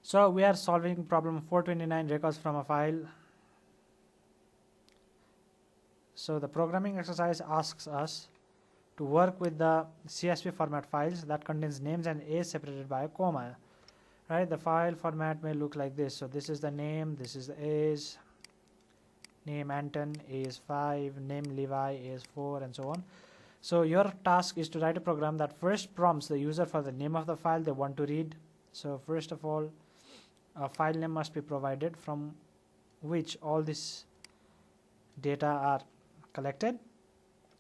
So we are solving problem 429, records from a file. So the programming exercise asks us to work with the CSV format files that contains names and age separated by a comma. Right, the file format may look like this. So this is the name, this is the age, name Anton, age 5, name Levi, age 4, and so on. So your task is to write a program that first prompts the user for the name of the file they want to read. So first of all, a file name must be provided from which all this data are collected.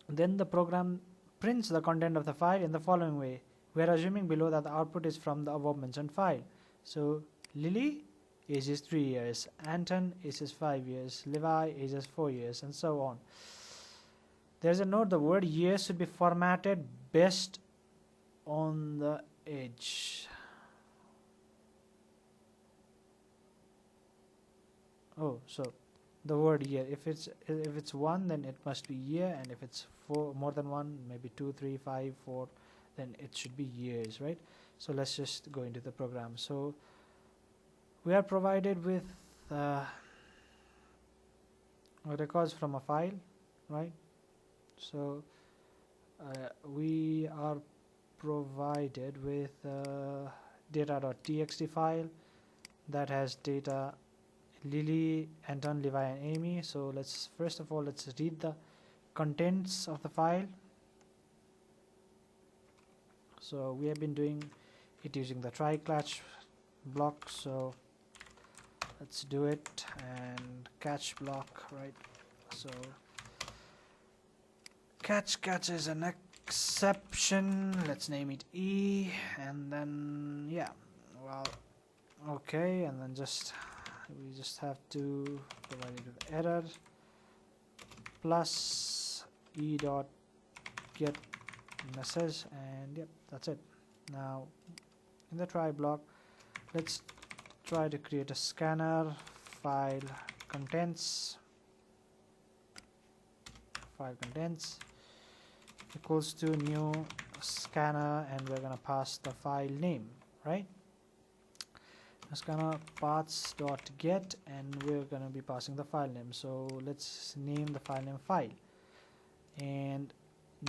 Then the program prints the content of the file in the following way. We are assuming below that the output is from the above mentioned file. So Lily age is 3 years, Anton age is 5 years, Levi age is 4 years, and so on. There's a note: the word years should be formatted based on the age. Oh, so the word year, if it's 1, then it must be year, and if it's 4, more than 1, maybe 2, 3, 5, 4, then it should be years, right? So let's just go into the program. So we are provided with records from a file, right? So we are provided with data.txt file that has data Lily, Anton, Levi, and Amy. So let's first of all let's read the contents of the file. So we have been doing it using the try catch block. So let's do it, and catch block, right? So catch is an exception. Let's name it E, and then yeah, well, okay, and then we just have to provide it with error plus e dot get message, and yep, that's it. Now in the try block, let's try to create a scanner. File contents equals to new scanner, and we're gonna pass the file name, right? Scanner paths dot get, and we're gonna be passing the file name. So let's name the file name file and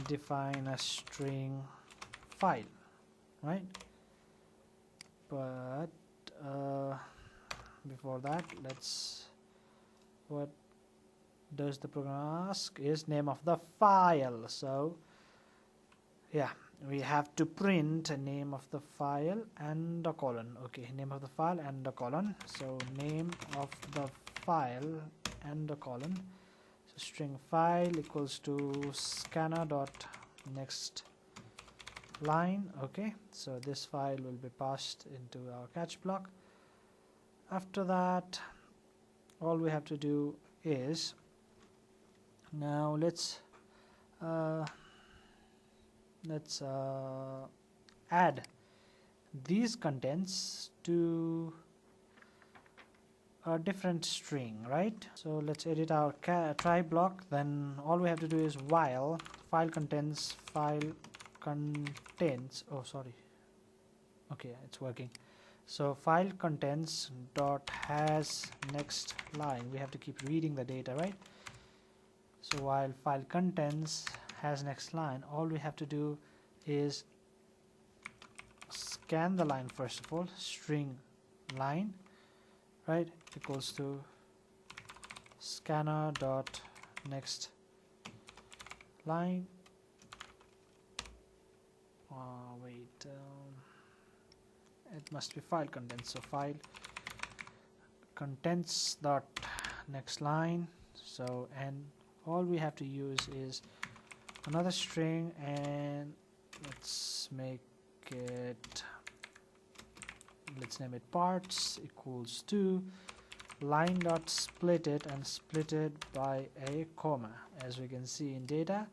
define a string file, right? But before that, what does the program ask is name of the file. So yeah, we have to print a name of the file and a colon. Okay, name of the file and a colon. So name of the file and a colon. So string file equals to scanner dot next line. Okay, so this file will be passed into our catch block. After that, all we have to do is, now let's add these contents to a different string, right? So let's edit our try block. Then all we have to do is while file contains oh sorry, okay, it's working. So file contents dot has next line, we have to keep reading the data, right? So while file contents has next line, all we have to do is scan the line first of all, string line, right, equals to scanner dot next line. Wait, it must be file contents. So file contents dot next line. So, and all we have to use is another string, and let's name it parts equals to line dot split it, and split it by a comma. As we can see in data,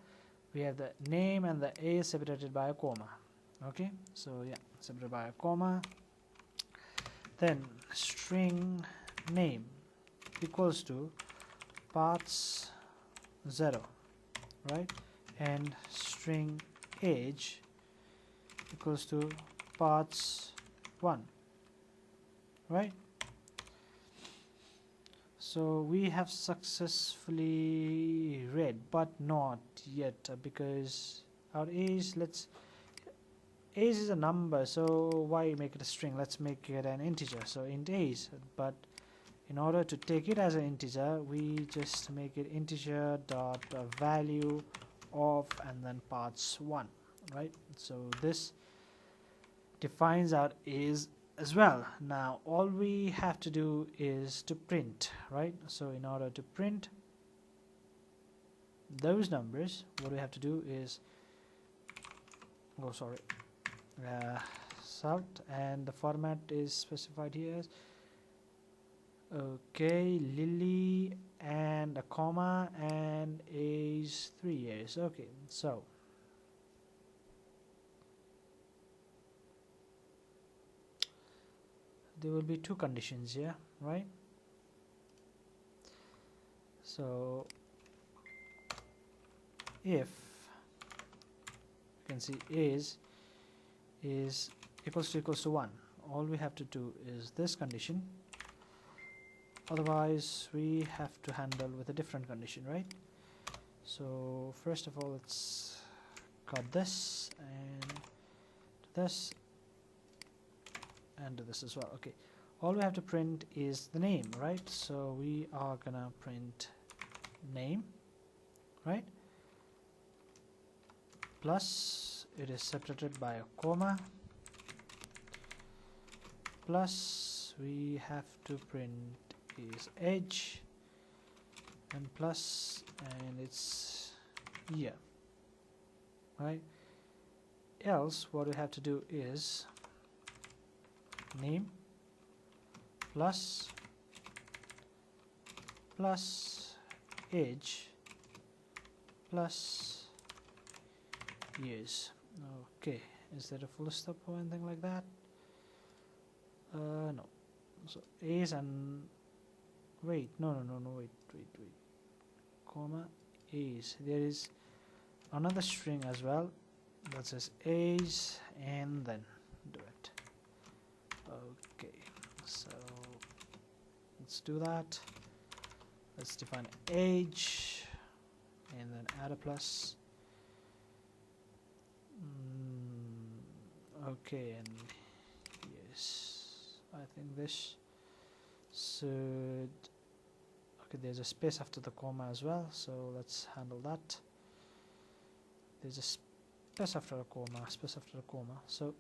we have the name and the a separated by a comma. Okay, so yeah, separated by a comma. Then string name equals to paths 0, right, and string age equals to paths 1. right? So we have successfully read, but not yet, because our age, age is a number, so why make it a string? Let's make it an integer, so int age. But in order to take it as an integer, we just make it integer dot value of and then parts 1, right? So this defines our age as well. Now all we have to do is to print, right? So in order to print those numbers, what we have to do is sort, and the format is specified here as okay, Lily and a comma and age 3 years. Okay, so there will be 2 conditions here, right? So if you can see age is equals to 1, all we have to do is this condition, otherwise we have to handle with a different condition, right? So first of all, let's cut this and this and do this as well. Okay, all we have to print is the name, right? So we are gonna print name, right? Plus it is separated by a comma, plus we have to print is age, and plus, and it's year, right? Else what we have to do is name plus age plus years. Okay, is there a full stop or anything like that? No. So age and wait, no, wait, comma age. There is another string as well that says age, and then do it. Okay, so let's do that. Let's define age and then add a plus. Okay, and yes, I think this should, okay, there's a space after the comma as well, so let's handle that. There's a space after a comma, so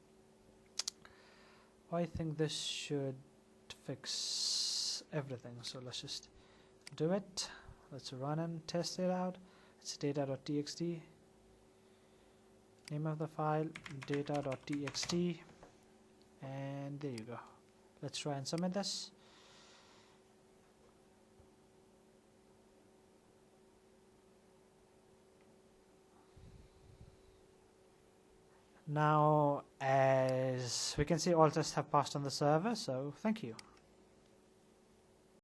I think this should fix everything. So let's just do it. Let's run and test it out. It's data.txt, name of the file data.txt, and there you go. Let's try and submit this. Now, as we can see, all tests have passed on the server, so thank you.